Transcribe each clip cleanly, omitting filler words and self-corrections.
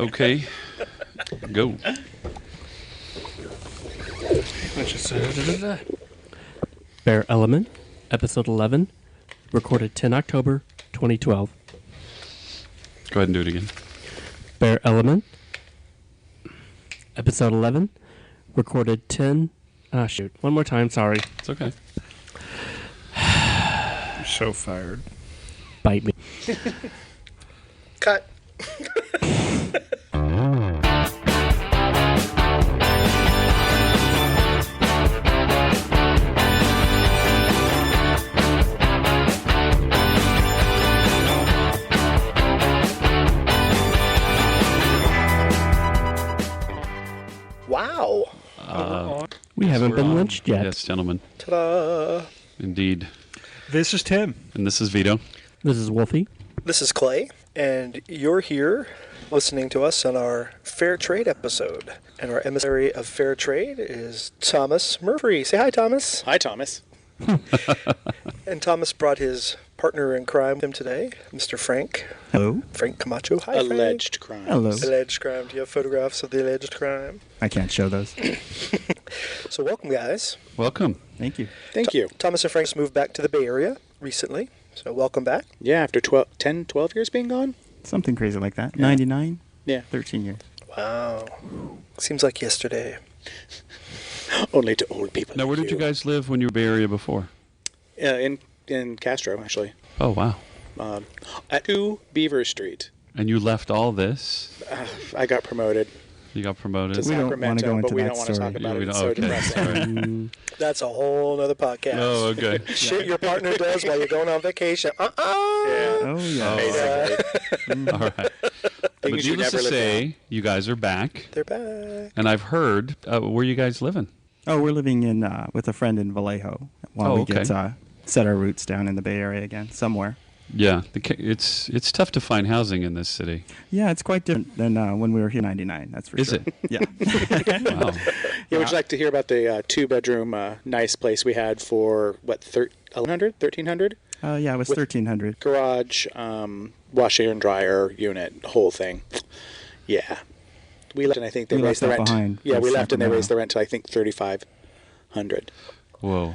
Okay. Go. Bear Element, Episode 11, recorded 10 October 2012. Go ahead and do it again. Bear Element, Episode 11, recorded 10... shoot. One more time, sorry. It's okay. You're so fired. Bite me. Cut. Wow. We haven't been on. lynched yet. Yes, gentlemen. Ta-da. Indeed. This is Tim. And this is Vito. This is Wolfie. This is Clay, and you're here listening to us on our Fairtrade episode. And our emissary of Fairtrade is Thomas Murphy. Say hi, Thomas. Hi, Thomas. And Thomas brought his partner in crime with him today, Mr. Frank. Hello. Frank Camacho. Hi, Alleged crime. Hello. Frank. Alleged crime. Do you have photographs of the alleged crime? I can't show those. So welcome, guys. Welcome. Thank you. Thank you. Thomas and Frank's moved back to the Bay Area recently, so welcome back. Yeah, after 10, 12 years being gone? Something crazy like that. 99? Yeah. 13 years. Wow. Seems like yesterday. Only to old people. Now, where like did you guys live when you were Bay Area before? In Castro, actually. Oh, wow. At 2 Beaver Street. And you left all this. I got promoted You got promoted. to We don't wanna Sacramento, go but into we that don't want to talk story. about we it. It's don't- so okay. depressing. All right. That's a whole other podcast. Oh, okay. Shit your partner does while you're going on vacation. Yeah. Oh, yeah. Basically. All right. But Things you needless never to live say, you guys are back. They're back. And I've heard, where you guys living? Oh, we're living in with a friend in Vallejo while Oh, we okay. get set our roots down in the Bay Area again, somewhere. Yeah. It's tough to find housing in this city. Yeah, it's quite different than when we were here in 99, that's for Is sure. it? Yeah. Wow. Yeah, would you like to hear about the 2-bedroom nice place we had for, what, 1,100? 1,300? Yeah, it was With- 1,300. Garage, washer and dryer unit, whole thing. Yeah. We left and I think they We raised the left rent. that behind Yeah, in we left and they Sacramento. raised the rent to I think 3,500. Whoa.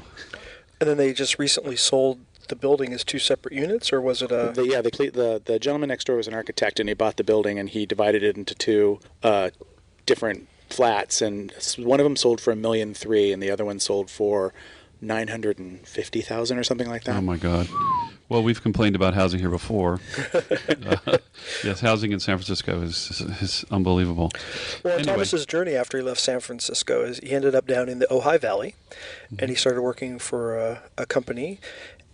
And then they just recently sold the building as 2 separate units, or was it a... The gentleman next door was an architect, and he bought the building, and he divided it into 2 different flats, and one of them sold for $1.3 million, and the other one sold for $950,000 or something like that. Oh, my God. Well, we've complained about housing here before. Yes, housing in San Francisco is unbelievable. Well, Anyway. Thomas's journey after he left San Francisco is he ended up down in the Ojai Valley, and he started working for a company.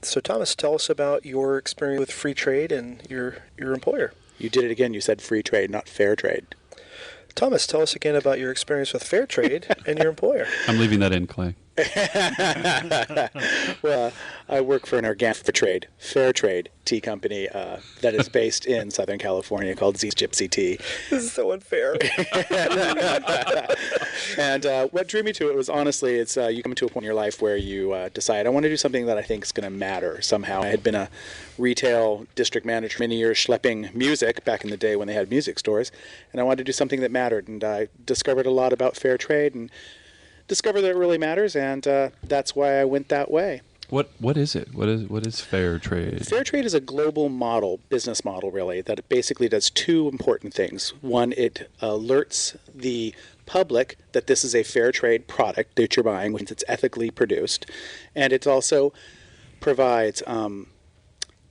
So, Thomas, tell us about your experience with free trade and your employer. You did it again. You said free trade, not fair trade. Thomas, tell us again about your experience with fair trade and your employer. I'm leaving that in, Clay. Well, I work for an organic fair trade tea company that is based in Southern California called Gypsy Tea. This is so unfair. And what drew me to it was honestly, it's you come to a point in your life where you decide, I want to do something that I think is going to matter somehow. I had been a retail district manager for many years, schlepping music back in the day when they had music stores, and I wanted to do something that mattered. And I discovered a lot about fair trade and discovered that it really matters, and that's why I went that way. What is it? What is fair trade? Fair trade is a global business model, really, that basically does 2 important things. One, it alerts the public that this is a fair trade product that you're buying, which it's ethically produced, and it also provides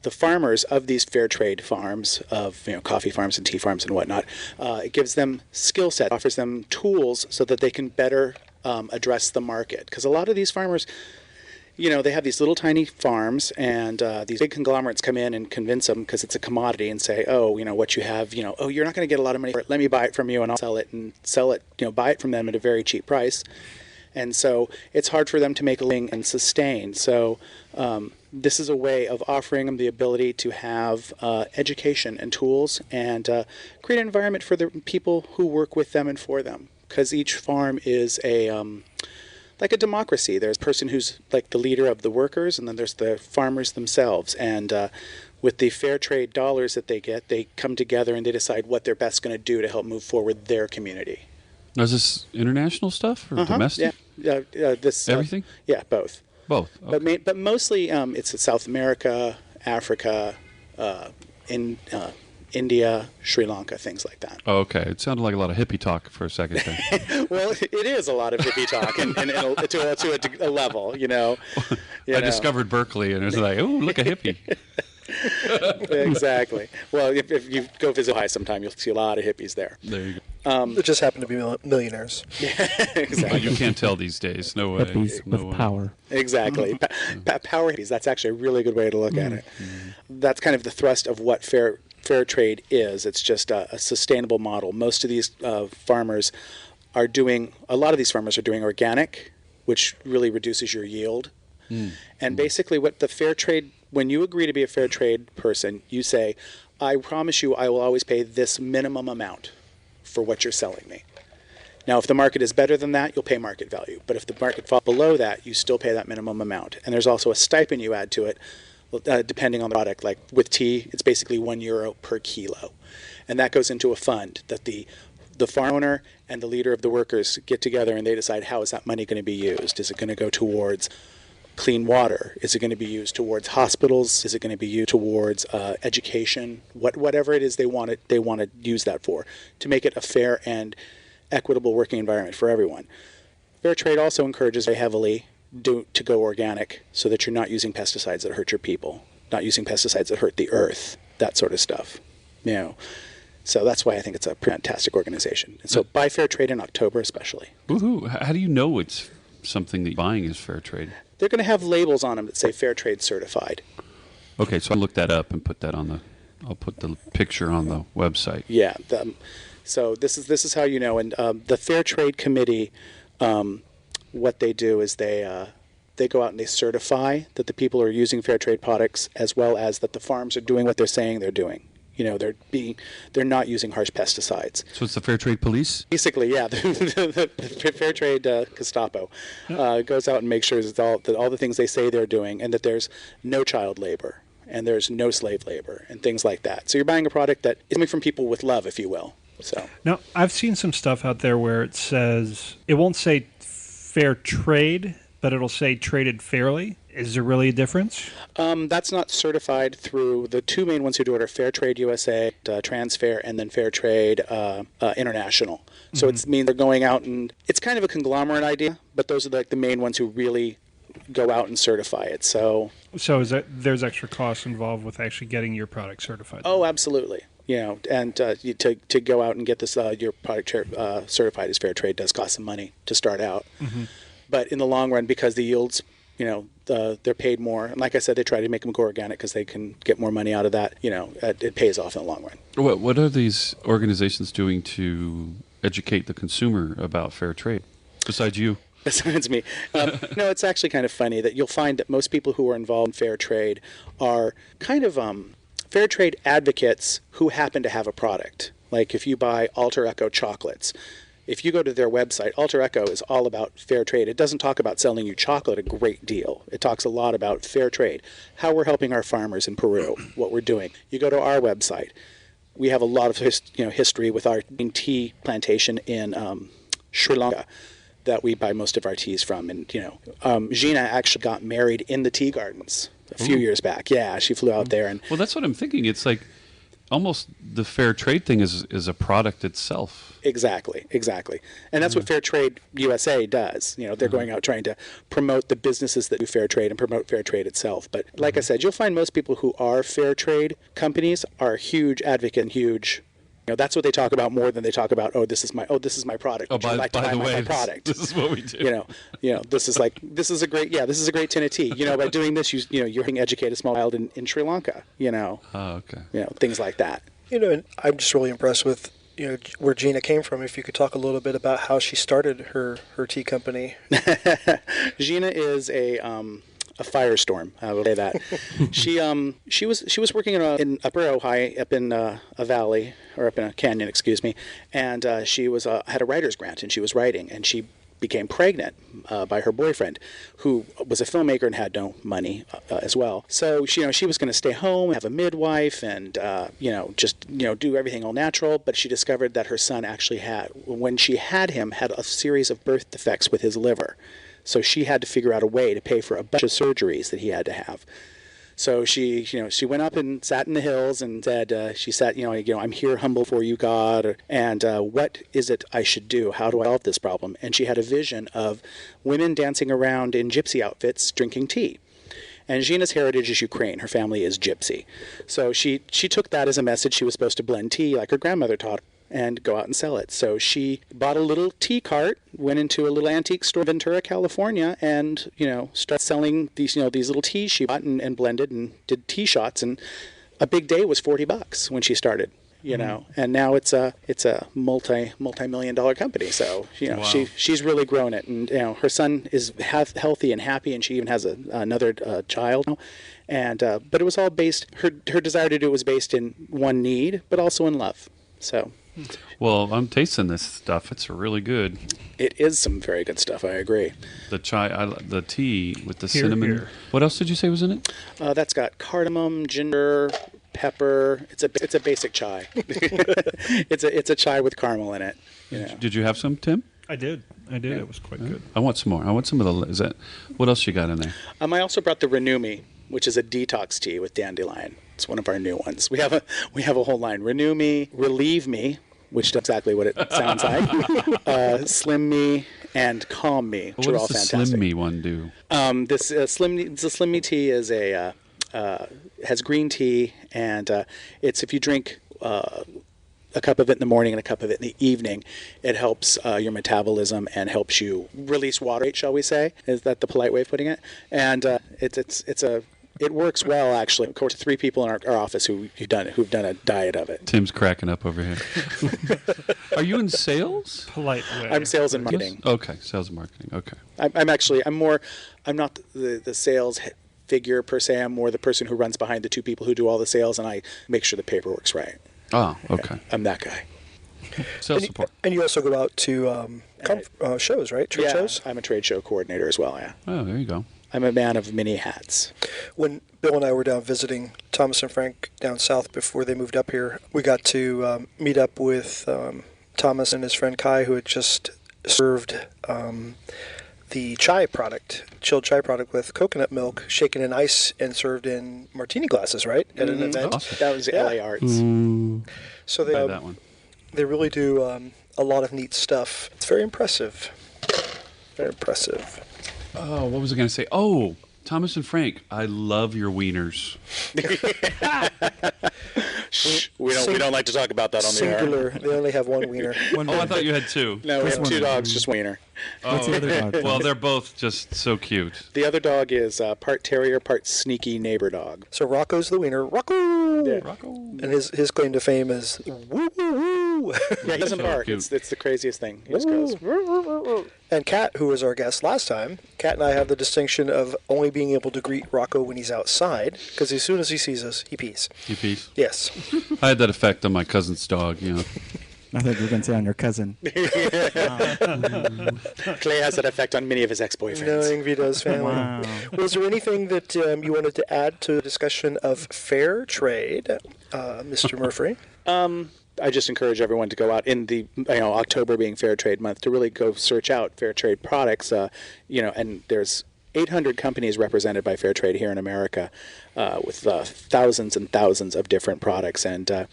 the farmers of these fair trade farms, of coffee farms and tea farms and whatnot. It gives them skill set, offers them tools so that they can better address the market, because a lot of these farmers, they have these little tiny farms, and these big conglomerates come in and convince them, because it's a commodity, and say, what you have, oh, you're not going to get a lot of money for it. Let me buy it from you, and I'll sell it, buy it from them at a very cheap price. And so it's hard for them to make a living and sustain. So this is a way of offering them the ability to have education and tools, and create an environment for the people who work with them and for them. Because each farm is like a democracy. There's a person who's like the leader of the workers, and then there's the farmers themselves. And with the fair trade dollars that they get, they come together and they decide what they're best going to do to help move forward their community. Now, is this international stuff or domestic? Yeah, Everything? Yeah, both. Both. Okay. But mostly it's South America, Africa, India, Sri Lanka, things like that. Oh, okay. It sounded like a lot of hippie talk for a second there. Well, it is a lot of hippie talk, and to a level, you know. I discovered Berkeley, and it was like, oh, look, a hippie. Exactly. Well, if you go visit Ohio sometime, you'll see a lot of hippies there. There you go. It just happen to be millionaires. Exactly. But you can't tell these days. No way. Hippies No with way. power. Exactly. Power hippies. That's actually a really good way to look at it. That's kind of the thrust of what fair trade is. It's just a sustainable model. Most of these farmers are doing, a lot of these farmers are doing organic, which really reduces your yield. And basically what the fair trade, when you agree to be a fair trade person, you say, I promise you I will always pay this minimum amount for what you're selling me. Now, if the market is better than that, you'll pay market value. But if the market falls below that, you still pay that minimum amount. And there's also a stipend you add to it, depending on the product. Like with tea, it's basically €1 per kilo. And that goes into a fund that the farm owner and the leader of the workers get together and they decide how is that money going to be used. Is it going to go towards clean water? Is it going to be used towards hospitals? Is it going to be used towards education? Whatever it is they want to use that for, to make it a fair and equitable working environment for everyone. Fair trade also encourages very heavily to go organic, so that you're not using pesticides that hurt your people, not using pesticides that hurt the earth, that sort of stuff. You know, so that's why I think it's a fantastic organization. And so buy fair trade in October, especially. Woohoo! How do you know it's something that you're buying is fair trade? They're going to have labels on them that say fair trade certified. Okay, so I looked that up and put that on I'll put the picture on the website. Yeah. So this is how you know. And the Fair Trade Committee, what they do is they go out and they certify that the people are using fair trade products, as well as that the farms are doing what they're saying they're doing. You know, they're not using harsh pesticides. So it's the Fair Trade Police? Basically, yeah, the Fair Trade Gestapo goes out and makes sure that all the things they say they're doing, and that there's no child labor, and there's no slave labor, and things like that. So you're buying a product that is coming from people with love, if you will. So Now, I've seen some stuff out there where it says, it won't say fair trade, but it'll say traded fairly. Is there really a difference? That's not certified through the two main ones who do it are Fair Trade USA, Transfair, and then Fair Trade International. So it means they're going out, and it's kind of a conglomerate idea, but those are like the main ones who really go out and certify it. So There's extra costs involved with actually getting your product certified? Oh, absolutely. You know, and to go out and get this your product certified as fair trade does cost some money to start out. But in the long run, because the yields, you know, they're paid more. And like I said, they try to make them go organic because they can get more money out of that. You know, it pays off in the long run. What are these organizations doing to educate the consumer about fair trade, besides you? Besides me. No, it's actually kind of funny that you'll find that most people who are involved in fair trade are kind of fair trade advocates who happen to have a product. Like if you buy Alter Echo chocolates, if you go to their website, Alter Echo is all about fair trade. It doesn't talk about selling you chocolate a great deal. It talks a lot about fair trade, how we're helping our farmers in Peru, what we're doing. You go to our website, we have a lot of history with our tea plantation in Sri Lanka that we buy most of our teas from. And, Gina actually got married in the tea gardens a few years back. Yeah, she flew out there. And well, that's what I'm thinking. It's like almost the fair trade thing is a product itself. Exactly. And that's what Fair Trade USA does. You know, they're going out trying to promote the businesses that do fair trade and promote fair trade itself. But like I said, you'll find most people who are fair trade companies are huge advocate and huge. You know, that's what they talk about more than they talk about, this is my product. Would you like to buy my product? This is what we do. This is a great tin of tea. You know, by doing this, you're helping educate a small child in Sri Lanka. You know. Oh, okay. You know, things like that. You know, and I'm just really impressed with where Gina came from. If you could talk a little bit about how she started her tea company. Gina is a firestorm. I will say that. She was working in Upper Ohio, up in a valley, or up in a canyon, excuse me, and she had a writer's grant, and she was writing, and she became pregnant by her boyfriend, who was a filmmaker and had no money as well. So she was going to stay home, have a midwife, and just do everything all natural. But she discovered that her son actually when she had him, had a series of birth defects with his liver. So she had to figure out a way to pay for a bunch of surgeries that he had to have. So she went up and sat in the hills and said, I'm here humble for you, God, and what is it I should do? How do I solve this problem? And she had a vision of women dancing around in gypsy outfits drinking tea. And Gina's heritage is Ukraine. Her family is gypsy. So she took that as a message. She was supposed to blend tea like her grandmother taught her and go out and sell it. So she bought a little tea cart, went into a little antique store in Ventura, California, and started selling these little teas she bought and blended and did tea shots. And a big day was $40 when she started. And now it's a multi-million-dollar company. So Wow. she's really grown it, and her son is healthy and happy, and she even has another child now. And but it was all based, her desire to do it was based in one need, but also in love. So. Well, I'm tasting this stuff. It's really good. It is some very good stuff. I agree. The the tea with the Here, cinnamon. here. What else did you say was in it? That's got cardamom, ginger, pepper. It's a basic chai. it's a chai with caramel in it. Did you have some, Tim? I did. It was quite good. I want some more. I want some of the. What else you got in there? I also brought the Renumi, which is a detox tea with dandelion. It's one of our new ones. We have a whole line: Renew Me, Relieve Me, which is exactly what it sounds like. Slim Me and Calm Me, which What are all does the fantastic. Slim Me one do? The Slim Me tea is has green tea, and it's if you drink a cup of it in the morning and a cup of it in the evening, it helps your metabolism and helps you release water rate, shall we say? Is that the polite way of putting it? And it works well, actually. Of course, 3 people in our office who've done a diet of it. Tim's cracking up over here. Are you in sales? Polite way. I'm sales and marketing. Okay, sales and marketing. Okay. I'm not the sales figure per se. I'm more the person who runs behind the 2 people who do all the sales, and I make sure the paperwork's right. Oh, okay. I'm that guy. Sales support. And you also go out to shows, right? Trade shows? I'm a trade show coordinator as well, yeah. Oh, there you go. I'm a man of many hats. When Bill and I were down visiting Thomas and Frank down south before they moved up here, we got to meet up with Thomas and his friend Kai, who had just served the chai product, chilled chai product with coconut milk, shaken in ice and served in martini glasses, right? At an event. Awesome. That was Yeah. LA Arts. So Tried that one. they really do a lot of neat stuff. It's very impressive. Very impressive. Oh, what was I going to say? Oh, Thomas and Frank, I love your wieners. Shh, we don't like to talk about that on the air. Singular. They only have one wiener. Oh, I thought you had 2. No, we Just have 2 one. dogs, just wiener. What's the other dog? Well, they're both just so cute. The other dog is part terrier, part sneaky neighbor dog. So Rocco's the wiener. Rocco! Yeah. And his claim to fame is woo woo woo. Yeah, he doesn't So bark. cute. It's the craziest thing. He just goes. And Kat, who was our guest last time, Kat and I have the distinction of only being able to greet Rocco when he's outside, because as soon as he sees us, he pees. You peace. Yes. I had that effect on my cousin's dog, you know. I thought you were going to say on your cousin. Clay has that effect on many of his ex-boyfriends. Knowing Vito's family. Wow. Was there anything that you wanted to add to the discussion of fair trade, Mr. Murphy? I just encourage everyone to go out in the October being Fair Trade Month to really go search out fair trade products. And there's 800 companies represented by Fair Trade here in America, with thousands and thousands of different products. And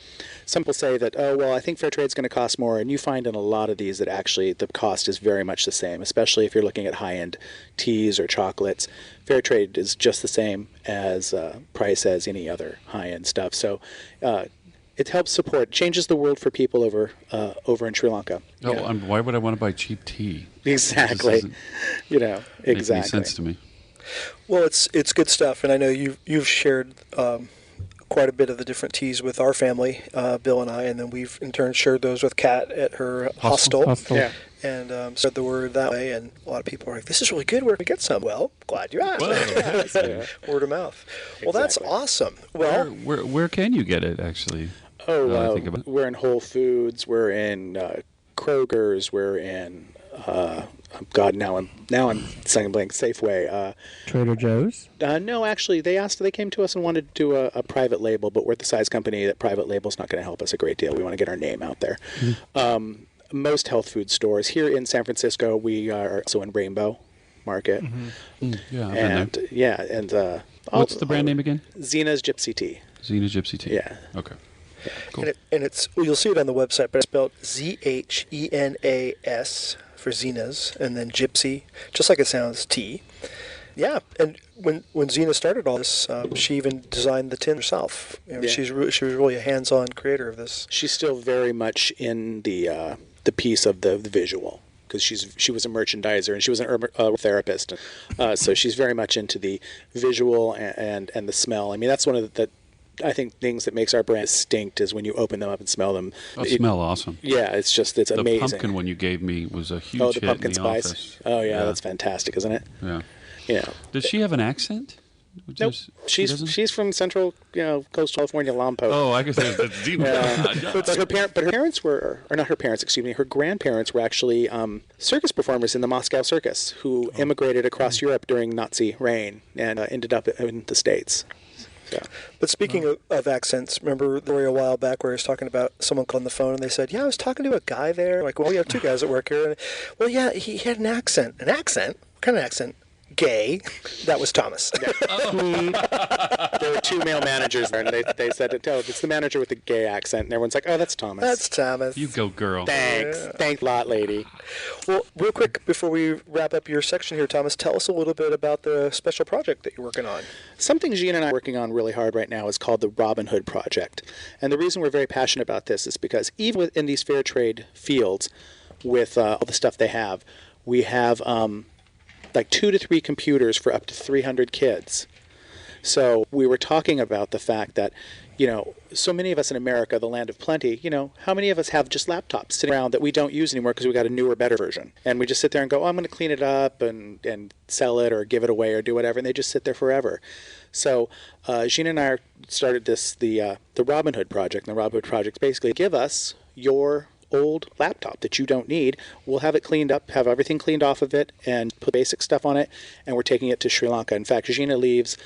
some people say that, I think Fair Trade's going to cost more. And you find in a lot of these that actually the cost is very much the same, especially if you're looking at high-end teas or chocolates. Fair Trade is just the same as price as any other high-end stuff. So it helps support, changes the world for people over in Sri Lanka. Oh, why would I want to buy cheap tea? Exactly. This doesn't make Exactly. any sense to me. Well, it's good stuff, and I know you've shared quite a bit of the different teas with our family, Bill and I, and then we've in turn shared those with Kat at her hostel. Yeah. And spread the word that way, and a lot of people are like, this is really good, where can we get some? Well, glad you asked. Whoa. Word of mouth. Well, that's Exactly. awesome. Well, Where can you get it, actually? Oh, Now that I think about it. we're in Whole Foods, we're in Kroger's, we're in God, now I'm saying blank. Safeway. Trader Joe's? No, actually, they came to us and wanted to do a private label, but we're the size company that private label's not going to help us a great deal. We want to get our name out there. Most health food stores here in San Francisco, we are also in Rainbow Market. Yeah, I've been there. Yeah, and What's the brand name again? Zena's Gypsy Tea. Zena's Gypsy Tea. Yeah. Okay. Cool. And it's you'll see it on the website, but it's spelled Zenas for Zena's, and then Gypsy, just like it sounds, tea. Yeah, and when Zena started all this, she even designed the tin herself. She was really a hands-on creator of this. She's still very much in the piece of the visual, because she was a merchandiser and she was a therapist, so she's very much into the visual and the smell. I mean, that's one of the I think things that makes our brand distinct is when you open them up and smell them. They smell awesome. Yeah, it's amazing. The pumpkin one you gave me was a huge hit the pumpkin in the spice. office. Oh yeah, that's fantastic, isn't it? Yeah. Yeah. Does she have an accent? Nope. She's from Central, Coastal California, Lompoc. Oh, I guess that's deep. But her parents or not her parents, excuse me, her grandparents were actually circus performers in the Moscow Circus who immigrated across Europe during Nazi reign and ended up in the States. So. But speaking of accents, remember the story a while back where I was talking about someone called on the phone and they said, I was talking to a guy there. Like, well, we have two guys that work here. And, well, yeah, he had an accent. An accent? What kind of accent? Gay. That was Thomas. There were two male managers there, and they said, it's the manager with the gay accent. And everyone's like, oh, that's Thomas. That's Thomas. You go, girl. Thanks. Yeah. Thanks a lot, lady. Well, real quick, before we wrap up your section here, Thomas, tell us a little bit about the special project that you're working on. Something Jean and I are working on really hard right now is called the Robin Hood Project. And the reason we're very passionate about this is because even within these fair trade fields, with all the stuff they have, we have like 2 to 3 computers for up to 300 kids. So we were talking about the fact that, so many of us in America, the land of plenty, how many of us have just laptops sitting around that we don't use anymore because we got a newer, better version? And we just sit there and go, I'm going to clean it up and sell it or give it away or do whatever, and they just sit there forever. So Jean and I started the Robin Hood Project. And the Robin Hood Project basically give us your old laptop that you don't need. We'll have it cleaned up, have everything cleaned off of it, and put basic stuff on it, and we're taking it to Sri Lanka. In fact, Gina leaves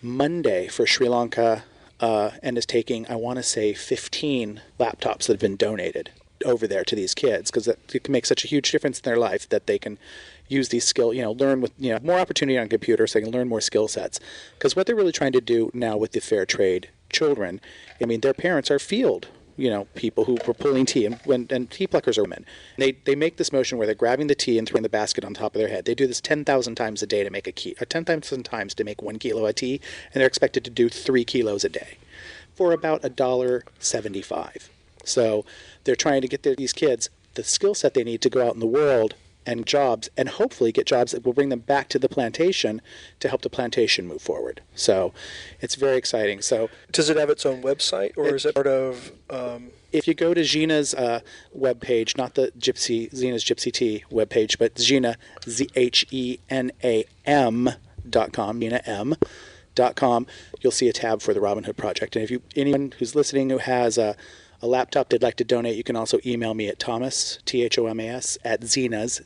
Monday for Sri Lanka and is taking, I want to say, 15 laptops that have been donated over there to these kids, because it can make such a huge difference in their life that they can use these skills, learn with, more opportunity on computers, so they can learn more skill sets. Because what they're really trying to do now with the fair trade children, their parents are field people who were pulling tea, and tea pluckers are women. They make this motion where they're grabbing the tea and throwing the basket on top of their head. They do this 10,000 times a day to make 10,000 times to make 1 kilo of tea, and they're expected to do 3 kilos a day for about $1.75. So they're trying to get these kids the skill set they need to go out in the world and jobs, and hopefully get jobs that will bring them back to the plantation to help the plantation move forward. So it's very exciting. So does it have its own website, or is it part of... If you go to Gina's webpage, not the Zena's Gypsy Tea webpage, but Gina, ZHENAM.com, GinaM.com, you'll see a tab for the Robin Hood Project. And if anyone who's listening who has a laptop they'd like to donate, you can also email me at Thomas, Thomas, at Zenas,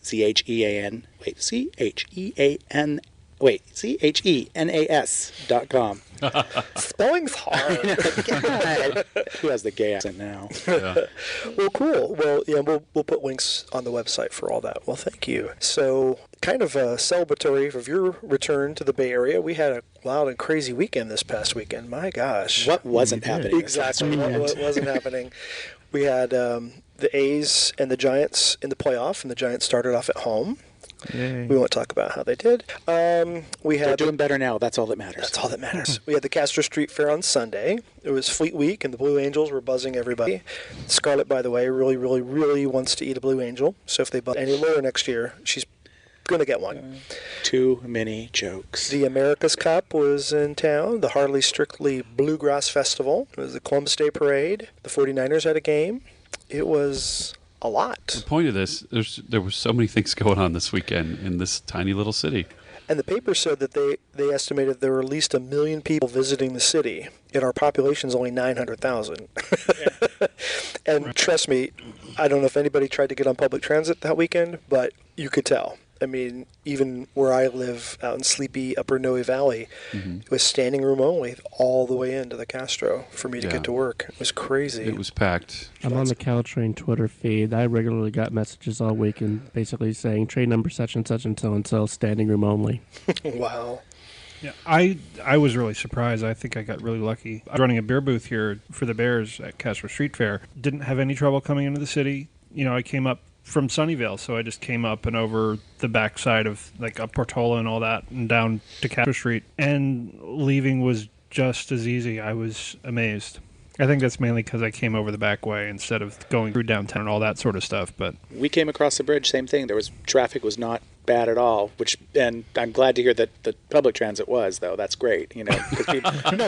CHENAS.com. Spelling's hard. Who has the gay accent now? Yeah. Well, cool. Well, we'll put links on the website for all that. Well, thank you. So, kind of celebratory of your return to the Bay Area, we had a wild and crazy weekend this past weekend. My gosh. What wasn't happening? Exactly. What wasn't happening? We had the A's and the Giants in the playoff, and the Giants started off at home. Yay. We won't talk about how they did. They're doing better now. That's all that matters. That's all that matters. We had the Castro Street Fair on Sunday. It was Fleet Week, and the Blue Angels were buzzing everybody. Scarlett, by the way, really, really, really wants to eat a Blue Angel. So if they buzz any lower next year, she's going to get one. Too many jokes. The America's Cup was in town. The Harley Strictly Bluegrass Festival. It was the Columbus Day Parade. The 49ers had a game. It was a lot. The point of this, there were so many things going on this weekend in this tiny little city. And the paper said that they estimated there were at least 1 million people visiting the city, and our population is only 900,000. And trust me, I don't know if anybody tried to get on public transit that weekend, but you could tell. I mean, even where I live out in sleepy Upper Noe Valley, it was standing room only all the way into the Castro for me to get to work. It was crazy. It was packed. I'm on the Caltrain Twitter feed. I regularly got messages all weekend basically saying train number such and so, standing room only. Wow. Yeah, I was really surprised. I think I got really lucky. I was running a beer booth here for the Bears at Castro Street Fair. Didn't have any trouble coming into the city. You know, I came up from Sunnyvale, so I just came up and over the backside of like up Portola and all that and down to Castro Street. And leaving was just as easy. I was amazed. I think that's mainly because I came over the back way instead of going through downtown and all that sort of stuff. But we came across the bridge, same thing. Traffic was not bad at all. And I'm glad to hear that the public transit was, though. That's great, you know,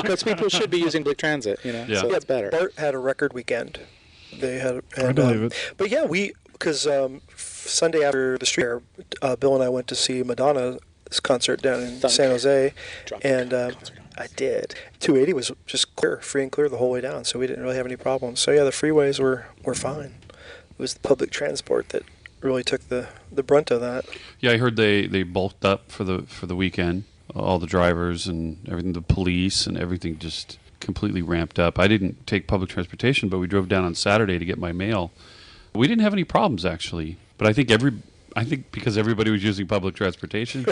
because people should be using public transit, you know. Yeah. So that's better. Bart had a record weekend. They had, I believe it. But yeah, because Sunday after the street fair, Bill and I went to see Madonna's concert down in San Jose, and I did. 280 was just free and clear the whole way down, so we didn't really have any problems. So yeah, the freeways were fine. It was the public transport that really took the brunt of that. Yeah, I heard they bulked up for the weekend. All the drivers and everything, the police and everything just completely ramped up. I didn't take public transportation, but we drove down on Saturday to get my mail. We didn't have any problems actually, but I think because everybody was using public transportation.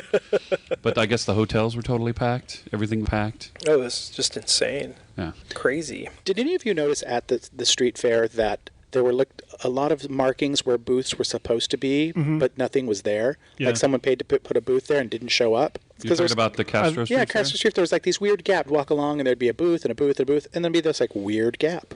But I guess the hotels were totally packed. Everything packed. Oh, it was just insane. Yeah, crazy. Did any of you notice at the street fair that there were a lot of markings where booths were supposed to be, but nothing was there? Yeah. Like someone paid to put a booth there and didn't show up. you're talking about the Castro Street Yeah, Fair? Castro Street. There was like these weird gaps. Walk along and there'd be a booth and a booth and a booth, and then be this like weird gap.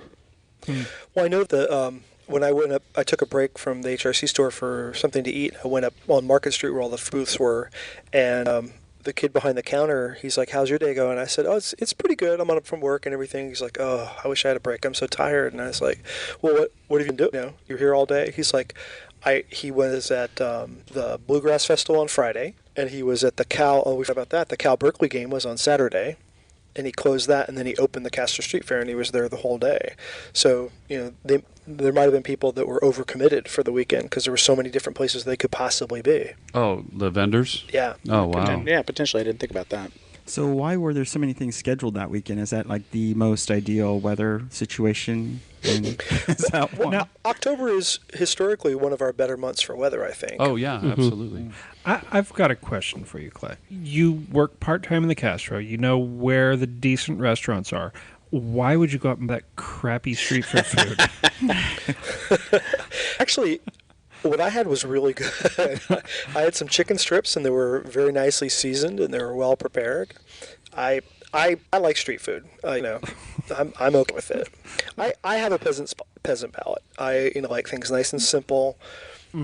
Well, I know that when I went up, I took a break from the HRC store for something to eat. I went up on Market Street where all the booths were, and the kid behind the counter, he's like, "How's your day going?" And I said, "Oh, it's pretty good. I'm on up from work and everything." He's like, "Oh, I wish I had a break. I'm so tired." And I was like, "Well, what have you been doing? You know, you're here all day." He's like, he was at the Bluegrass Festival on Friday, and he was at the Cal. Oh, we forgot about that. The Cal Berkeley game was on Saturday. And he closed that, and then he opened the Castro Street Fair, and he was there the whole day. So, you know, there might have been people that were overcommitted for the weekend because there were so many different places they could possibly be. Oh, the vendors? Yeah. Oh, wow. Yeah, potentially. I didn't think about that. So why were there so many things scheduled that weekend? Is that like the most ideal weather situation? Is that one? Now, October is historically one of our better months for weather, I think. Oh, yeah, absolutely. I've got a question for you, Clay. You work part-time in the Castro. You know where the decent restaurants are. Why would you go up and that crappy street fair food? Actually, what I had was really good. I had some chicken strips, and they were very nicely seasoned, and they were well prepared. I like street food. You know, I'm okay with it. I have a peasant palate. I like things nice and simple.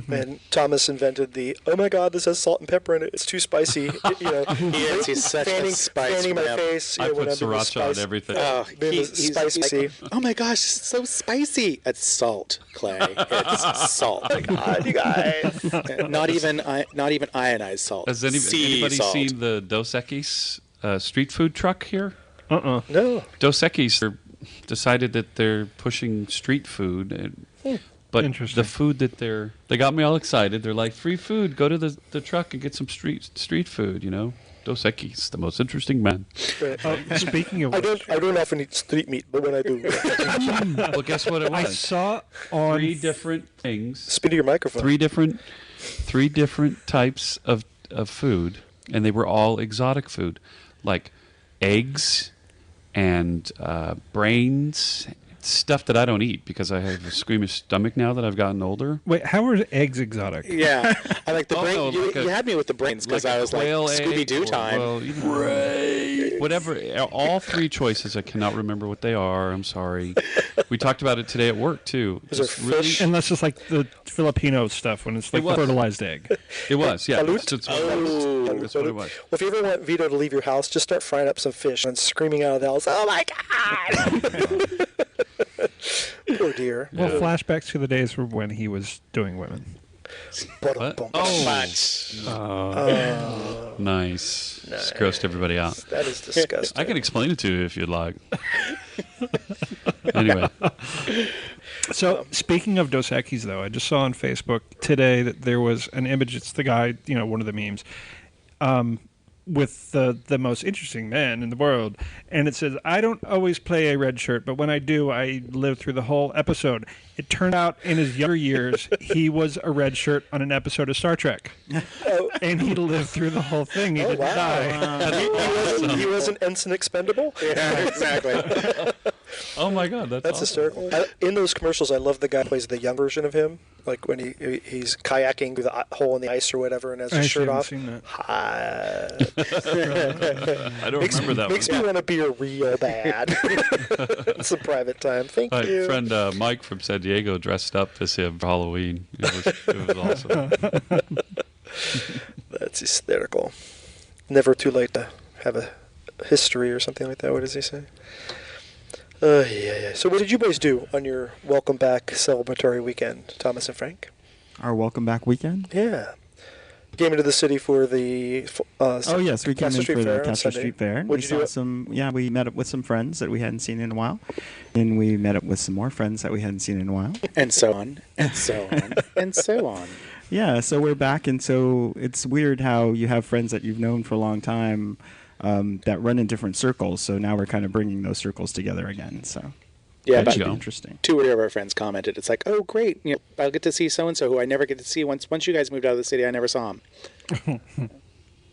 And Thomas invented the, "Oh my God, this has salt and pepper in it. It's too spicy." You know, He's such a spice fanning my man. face. I put sriracha on everything. Oh, He's spicy. oh my gosh, it's so spicy. It's salt, Clay. It's salt. God, you guys. not even ionized salt. Has Sea anybody salt. seen the Dos Equis street food truck here? Uh-uh. No. Dos Equis decided that they're pushing street food. But Interesting. the food that they got me all excited. They're like, free food. Go to the truck and get some street food, you know. Dos Equis, the most interesting man. Speaking of I which, don't often eat street meat, but when I do, Well, guess what it I was? saw on... Three different things. spin to your microphone. Three different types of food, and they were all exotic food, like eggs and brains, stuff that I don't eat because I have a squeamish stomach now that I've gotten older. Wait, how are eggs exotic? Yeah, I like the Oh, brain. no, like you had me with the brains because I was like Scooby Doo time. Well, you know, whatever. All three choices, I cannot remember what they are. I'm sorry. We talked about it today at work too. Was there Just really- fish? And that's just like the Filipino stuff when it's like It was. fertilized egg. It was, yeah. Balut? That's what it was. Well, if you ever want Vito to leave your house, just start frying up some fish and screaming out of the house, "Oh my God!" Poor dear. Well, Yeah. flashbacks to the days when he was doing women. What? But Nice. Just grossed everybody out. That is disgusting. I can explain it to you if you'd like. Anyway. So, speaking of Dos Equis, though, I just saw on Facebook today that there was an image. It's the guy, one of the memes, with the most interesting man in the world. And it says, I don't always play a red shirt, but when I do, I live through the whole episode. It turned out in his younger years, he was a red shirt on an episode of Star Trek. And he lived through the whole thing. He didn't die. He was an ensign expendable? yeah, exactly. Oh my God, that's awesome. hysterical. In those commercials, I love the guy who plays the young version of him, like when he's kayaking through the hole in the ice or whatever, and has his shirt off. Seen that. I don't remember that Makes one. me want to beer real bad. It's a private time. Thank My you. friend Mike from San Diego dressed up as him for Halloween. It was awesome. That's hysterical. Never too late to have a history or something like that. What does he say? Yeah. So what did you boys do on your welcome back celebratory weekend, Thomas and Frank? Our welcome back weekend. Yeah. Came into the city for the Oh yes, we came Castro in Street for Fair the on Castro Sunday. Street Fair. What'd you do? We met up with some friends that we hadn't seen in a while, and we met up with some more friends that we hadn't seen in a while. And so on, and so on, and so on. Yeah, so we're back, and so it's weird how you have friends that you've known for a long time that run in different circles. So now we're kind of bringing those circles together again. So Yeah, There but you go. interesting. 2 of our friends commented. It's like, oh, great. I'll get to see so-and-so who I never get to see. Once you guys moved out of the city, I never saw him.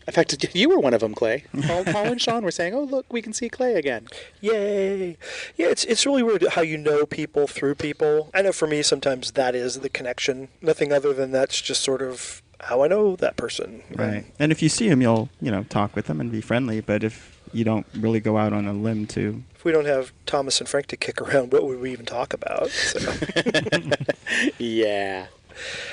In fact, you were one of them, Clay. Paul and Sean were saying, oh, look, we can see Clay again. Yay! Yeah, it's really weird how you know people through people. I know for me, sometimes that is the connection. Nothing other than that's just sort of how I know that person. Right. And if you see him, you'll talk with them and be friendly. But if you don't really go out on a limb to If we don't have Thomas and Frank to kick around, what would we even talk about? So. Yeah.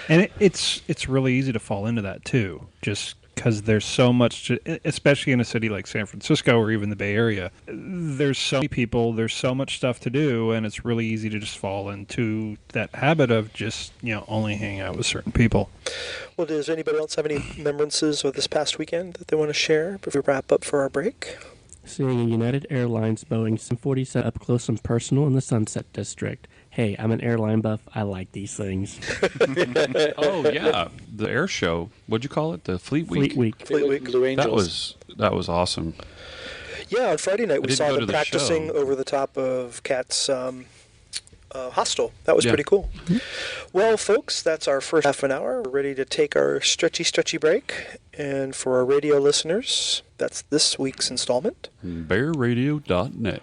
And it's really easy to fall into that, too, just because there's so much, especially in a city like San Francisco or even the Bay Area, there's so many people, there's so much stuff to do, and it's really easy to just fall into that habit of just, only hanging out with certain people. Well, does anybody else have any remembrances of this past weekend that they want to share before we wrap up for our break? Seeing a United Airlines Boeing 747 up close and personal in the Sunset District. Hey, I'm an airline buff. I like these things. Oh yeah, the air show. What'd you call it? The Fleet Week. Fleet Week. Fleet Week. Blue Angels. That was awesome. Yeah, on Friday night we didn't saw go them to the practicing show. over the top of Cat's hostel. That was Yeah. pretty cool. Well, folks, that's our first half an hour. We're ready to take our stretchy break. And for our radio listeners, that's this week's installment. BearRadio.net.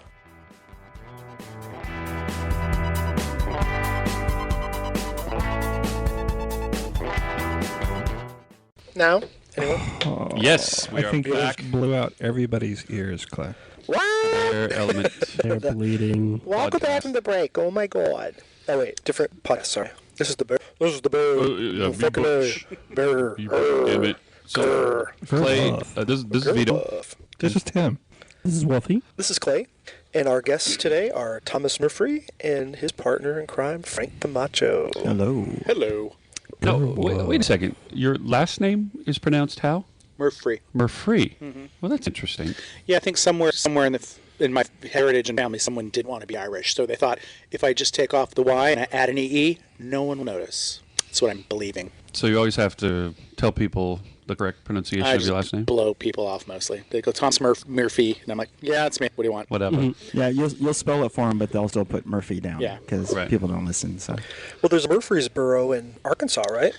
Now, anyone? Yes, we I are think back. this blew out everybody's ears, Clay. Air Element. They're bleeding. Welcome back from the break. Oh, my God. Oh, wait. Different podcast. Sorry. This is the bear. This is the bear. yeah, Fucking B-Bush. bear. Damn it. So, Clay, this is Vito. This is Tim. This is Wolfie. This is Clay. And our guests today are Thomas Murphy and his partner in crime, Frank Camacho. hello. Hello. No, wait a second. Your last name is pronounced how? Murphy. Murphy. Well, that's interesting. Yeah, I think somewhere in my heritage and family, someone did want to be Irish. So they thought, if I just take off the Y and I add an EE, no one will notice. That's what I'm believing. So you always have to tell people the correct pronunciation I of just your last name? blow people off mostly. They go, Thomas Murphy. And I'm like, yeah, it's me. What do you want? Whatever. Yeah, you'll spell it for them, but they'll still put Murphy down. Yeah. because Right. people don't listen. So Well, there's a Murfreesboro in Arkansas, right?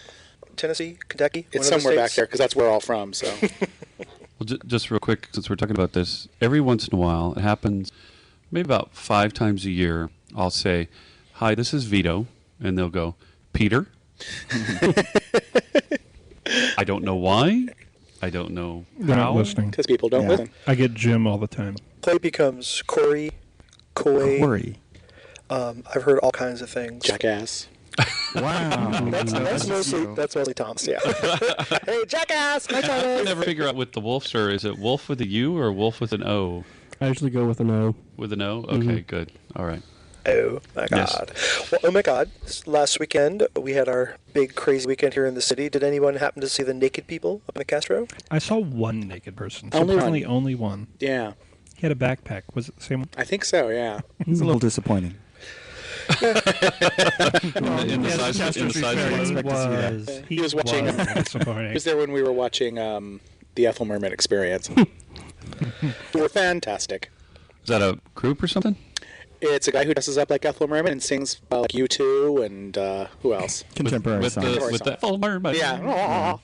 Tennessee, Kentucky? It's one of the somewhere back states? there because that's where we're all from. So Well, just real quick, since we're talking about this, every once in a while, it happens maybe about 5 times a year, I'll say, hi, this is Vito, and they'll go, Peter? I don't know why. I don't know They're how. not listening. because people don't Yeah. listen. I get Jim all the time. Clay becomes Corey, Coy. Corey. I've heard all kinds of things. Jackass. Wow. That's mostly Tom's, yeah. Hey, jackass! Hi, I Thomas! never figure out with the wolf, sir. Is it wolf with a U or wolf with an O? I usually go with an O. With an O? Okay, good. All right. Oh my Yes. God. Well, oh my God. Last weekend, we had our big crazy weekend here in the city. Did anyone happen to see the naked people up in the Castro? I saw one naked person. Only Surprisingly, one. only one. Yeah, He had a backpack. Was it the same one? I think so. Yeah. It's a little disappointing. In the size Castro in the Street size Fair. of Expect to see that. He was watching- He disappointing. was there when we were watching the Ethel Merman Experience. They were fantastic. Is that a group or something? It's a guy who dresses up like Ethel Merman and sings like U2 and who else? Contemporary with songs. the full mermaid. Yeah.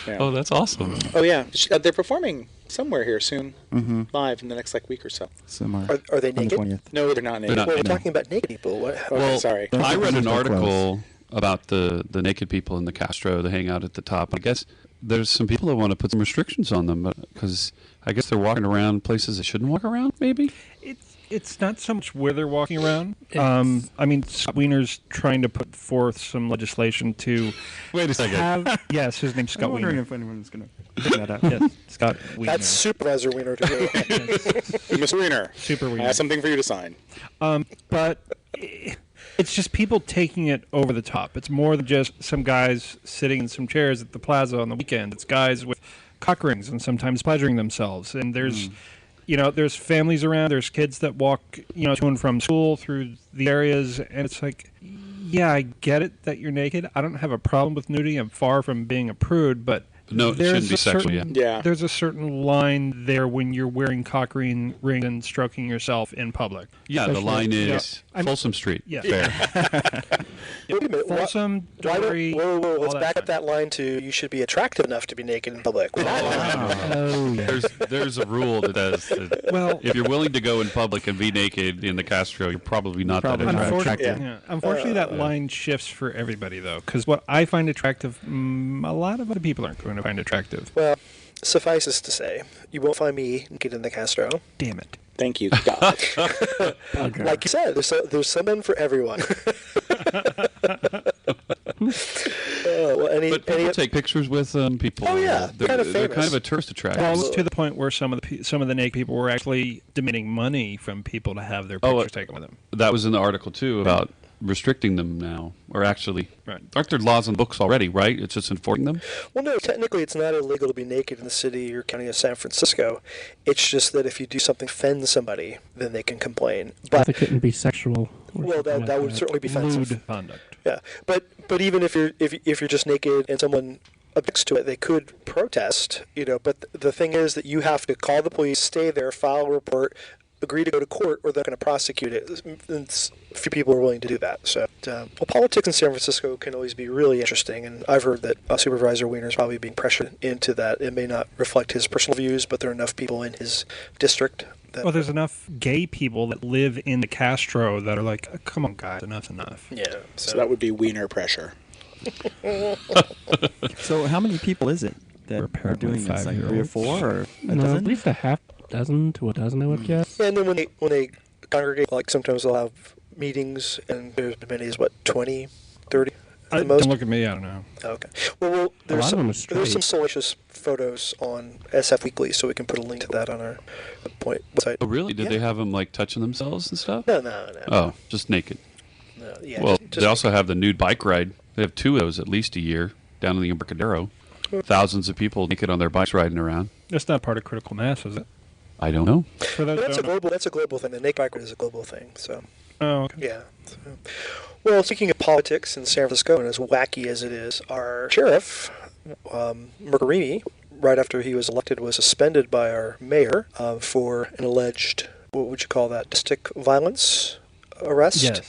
Yeah. Oh, that's awesome. Oh yeah, they're performing somewhere here soon, live in the next week or so. Somewhere. Are they On the naked? 20th. No, they're not naked. not. Well, we're No. talking about naked people. What? Okay, Well, sorry. I read an Those are close. article about the naked people in the Castro. They hang out at the top. I guess there's some people that want to put some restrictions on them because I guess they're walking around places they shouldn't walk around. Maybe. It's not so much where they're walking around. I mean, Scott Wiener's trying to put forth some legislation to Wait a second. have. Yes, his name's I'm Scott wondering Wiener. if anyone's going to pick that up. Yes, Scott Wiener. That's Supervisor Wiener to go. Miss Wiener, Super I Wiener. have something for you to sign. But it's just people taking it over the top. It's more than just some guys sitting in some chairs at the plaza on the weekend. It's guys with cock rings and sometimes pleasuring themselves. And there's, there's families around. There's kids that walk, to and from school through the areas. And it's like, yeah, I get it that you're naked. I don't have a problem with nudity. I'm far from being a prude, but No, it shouldn't be sexual, yeah. There's a certain line there when you're wearing cock ring and stroking yourself in public. Yeah, the Especially- line is I'm- Folsom Street. Yeah. Fair. Wait a minute. Folsom, Why don't, Dory, whoa, let's all back that up that line to you should be attractive enough to be naked in public. Oh, yeah. There's a rule that says that Well, if you're willing to go in public and be naked in the Castro, you're probably not Probably that not attractive. attractive. Unfortunately, unfortunately that line shifts for everybody, though, because what I find attractive, a lot of other people aren't going to find attractive. Well, suffices to say, you won't find me naked in the Castro. Damn it. Thank you, God. Bugger. Like you said, there's some men for everyone. But people take pictures with them. People. Oh, yeah. they're Kind of they're famous. kind of a tourist attraction. Well, to the point where some of the naked people were actually demanding money from people to have their pictures taken with them. That was in the article too about restricting them now, or actually, Right. aren't there laws on books already? Right? It's just enforcing them. Well, no, technically it's not illegal to be naked in the city or county of San Francisco. It's just that if you do something to offend somebody, then they can complain. But But it couldn't be sexual. or well, something that like would certainly be offensive. Lewd conduct. Yeah, but even if you're just naked and someone objects to it, they could protest. But the thing is that you have to call the police, stay there, file a report, agree to go to court, or they're going to prosecute it. And few people are willing to do that. So, politics in San Francisco can always be really interesting, and I've heard that Supervisor Wiener is probably being pressured into that. It may not reflect his personal views, but there are enough people in his district that. Well, there's enough gay people that live in the Castro that are like, come on, guys, enough's enough. Yeah. So that would be Wiener pressure. So how many people is it that are apparently doing this? Like 3 or 5-year-olds. 4 or a No, at dozen? least a half dozen to a dozen, I would guess. And then when they congregate, like sometimes they'll have meetings, and there's as many as 20, 30 at the most. Don't look at me, I don't know. Oh, okay. Well, there's lot of them are there's some straight. salacious photos on SF Weekly, so we can put a link to that on our website. Oh, really? Did Yeah. they have them like touching themselves and stuff? No. Oh, just naked. No, yeah, Well, just they also have the nude bike ride. They have 2 of those at least a year down in the Embarcadero. Thousands of people naked on their bikes riding around. That's not part of critical mass, is it? I don't know. For those But who don't know. that's a global thing. The naked bike ride is a global thing. So Oh, okay. yeah. So, well, speaking of politics in San Francisco, and as wacky as it is, our sheriff, Mercarini, right after he was elected, was suspended by our mayor for an alleged, what would you call that, domestic violence arrest. Yes,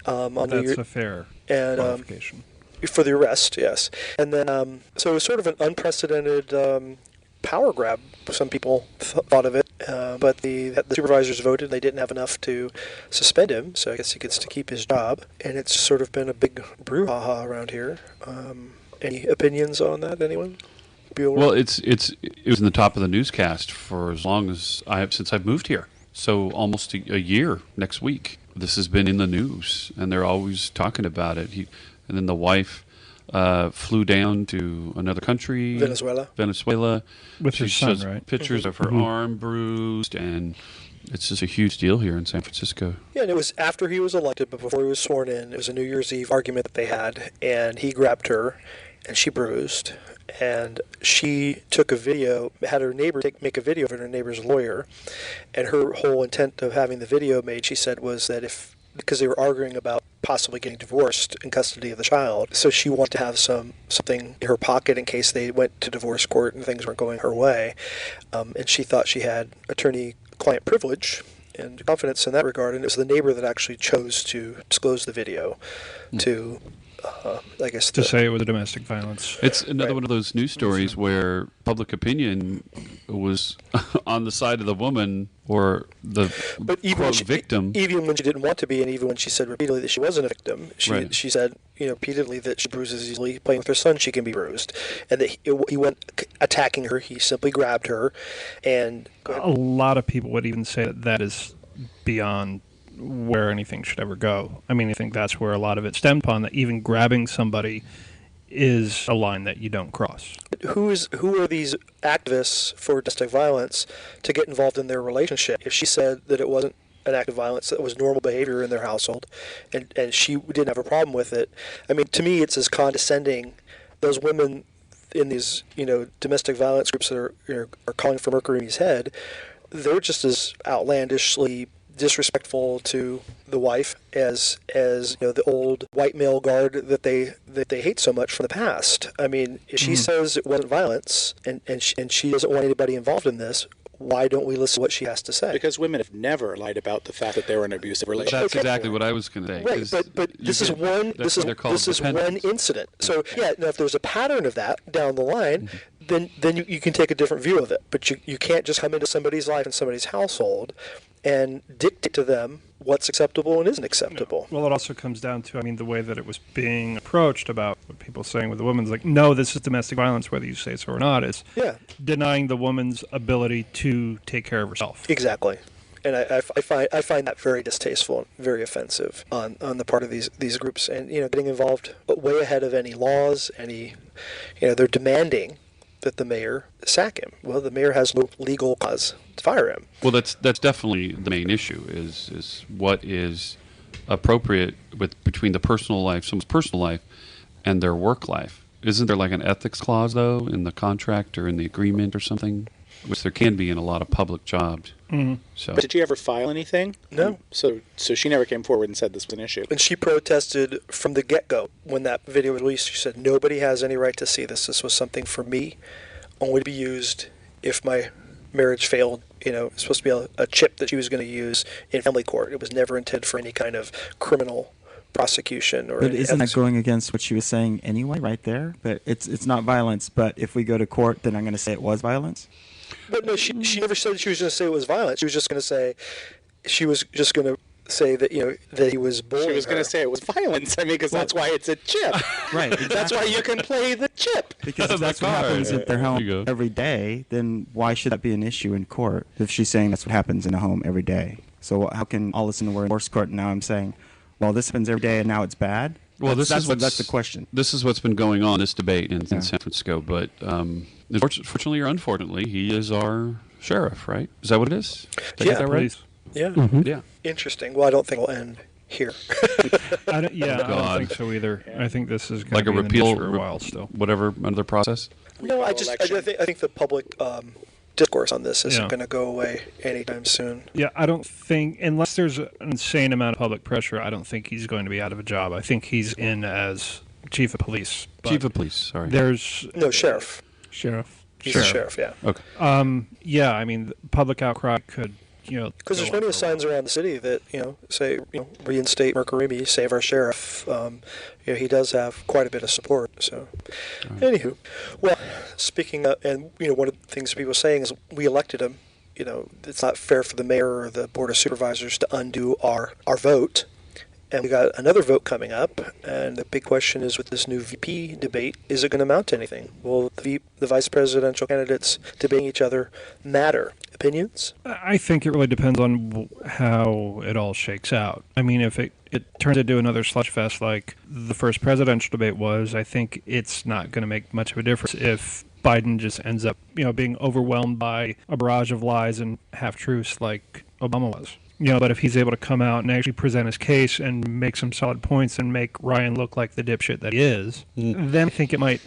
On that's the, a fair and qualification. for the arrest, yes. And then, so it was sort of an unprecedented power grab. Some people thought of it, but the supervisors voted. They didn't have enough to suspend him, so I guess he gets to keep his job. And it's sort of been a big brouhaha around here. Any opinions on that, anyone? Bueller? Well, it was in the top of the newscast for as long as since I've moved here. So almost a year next week. This has been in the news, and they're always talking about it. And then the wife flew down to another country, Venezuela. Venezuela. With She her son, shows right? pictures of her arm bruised, and It's just a huge deal here in San Francisco. Yeah, and it was after he was elected, but before he was sworn in. It was a New Year's Eve argument that they had, and he grabbed her, and she bruised. And she took a video, had her neighbor make a video of it, her neighbor's lawyer. And her whole intent of having the video made, she said, was that because they were arguing about possibly getting divorced in custody of the child, so she wanted to have something in her pocket in case they went to divorce court and things weren't going her way. And she thought she had attorney-client privilege and confidence in that regard, and it was the neighbor that actually chose to disclose the video to, I guess... To say it was a domestic violence. It's another one of those news stories where public opinion was on the side of the woman or the quote victim. Even when she didn't want to be, and even when she said repeatedly that she wasn't a victim, she said repeatedly that she bruises easily. Playing with her son, she can be bruised. And that he went attacking her. He simply grabbed her. And a lot of people would even say that is beyond where anything should ever go. I mean, I think that's where a lot of it stemmed upon, that even grabbing somebody is a line that you don't cross. Who are these activists for domestic violence to get involved in their relationship? If she said that it wasn't an act of violence, that it was normal behavior in their household, and she didn't have a problem with it, I mean, to me, it's as condescending. Those women in these domestic violence groups that are calling for Mercury's head, they're just as outlandishly disrespectful to the wife as the old white male guard that they hate so much from the past. I mean, if she says it wasn't violence and she doesn't want anybody involved in this, why don't we listen to what she has to say? Because women have never lied about the fact that they were in an abusive relationship. That's exactly what I was going to say. Right, but this is one incident. So now if there's a pattern of that down the line, then you can take a different view of it. But you can't just come into somebody's life and somebody's household and dictate to them what's acceptable and isn't acceptable. Well, it also comes down to, the way that it was being approached about what people saying with the woman's like, no, this is domestic violence, whether you say so or not. It's denying the woman's ability to take care of herself. Exactly. And I find that very distasteful and very offensive on the part of these groups. And, getting involved way ahead of any laws, they're demanding that the mayor sack him. Well, the mayor has no legal cause to fire him. Well, that's definitely the main issue is what is appropriate between the someone's personal life and their work life. Isn't there like an ethics clause, though, in the contract or in the agreement or something? Which there can be in a lot of public jobs. Mm-hmm. So. But did you ever file anything? No. So she never came forward and said this was an issue. And she protested from the get-go when that video was released. She said, nobody has any right to see this. This was something for me, only to be used if my marriage failed. It's supposed to be a chip that she was going to use in family court. It was never intended for any kind of criminal prosecution. But isn't that going against what she was saying anyway, right there? But it's not violence, but if we go to court, then I'm going to say it was violence? But no, she never said she was going to say it was violence. She was just going to say that that he was bullying her. She was going to say it was violence. Because that's why it's a chip. Right. Exactly. That's why you can play the chip. Because if that's what happens at their home every day, then why should that be an issue in court if she's saying that's what happens in a home every day? So how can all of a sudden we're in divorce court and now I'm saying, well, this happens every day and now it's bad? Well, that's the question. This is what's been going on, this debate in San Francisco. But fortunately or unfortunately, he is our sheriff, right? Is that what it is? Did I get that right? Yeah. Mm-hmm. Yeah. Interesting. Well, I don't think it'll end here. I don't think so either. I think this is going to be a repeal for a while still. Whatever, another process? No, I think the public discourse on this isn't going to go away anytime soon. Yeah, I don't think, unless there's an insane amount of public pressure, I don't think he's going to be out of a job. I think he's in as chief of police. Chief of police, sorry. There's... No, sheriff. Sheriff. He's a sheriff, yeah. Okay. The public outcry could... Because there's plenty of signs around the city that say reinstate Mercury, save our sheriff. He does have quite a bit of support. So, Anywho, well, speaking of, and one of the things people are saying is we elected him. It's not fair for the mayor or the board of supervisors to undo our vote. And we got another vote coming up, and the big question is with this new VP debate, is it going to amount to anything? Will the vice presidential candidates debating each other matter? Opinions? I think it really depends on how it all shakes out. If it turns into another sludge fest like the first presidential debate was, I think it's not going to make much of a difference if Biden just ends up, being overwhelmed by a barrage of lies and half-truths like Obama was. But if he's able to come out and actually present his case and make some solid points and make Ryan look like the dipshit that he is, then I think it might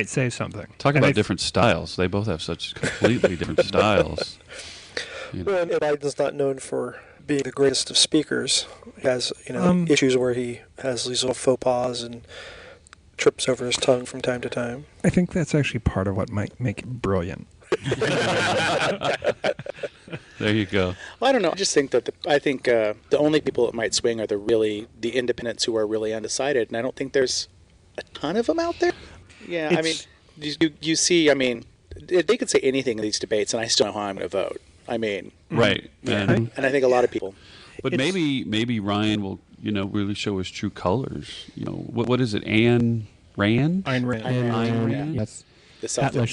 say something. Talk about different styles. They both have such completely different styles. Well, and Biden's not known for being the greatest of speakers. He has, issues where he has these little faux pas and trips over his tongue from time to time. I think that's actually part of what might make it brilliant. There you go. Well, I don't know. I just think that the only people that might swing are the independents who are really undecided, and I don't think there's a ton of them out there. Yeah, you see, they could say anything in these debates, and I still know how I'm going to vote. Right. Yeah. And I think a lot of people. But maybe Ryan will, really show his true colors. What is it? Ayn Rand? Ayn Rand. Ayn Rand? Yes. The Atlas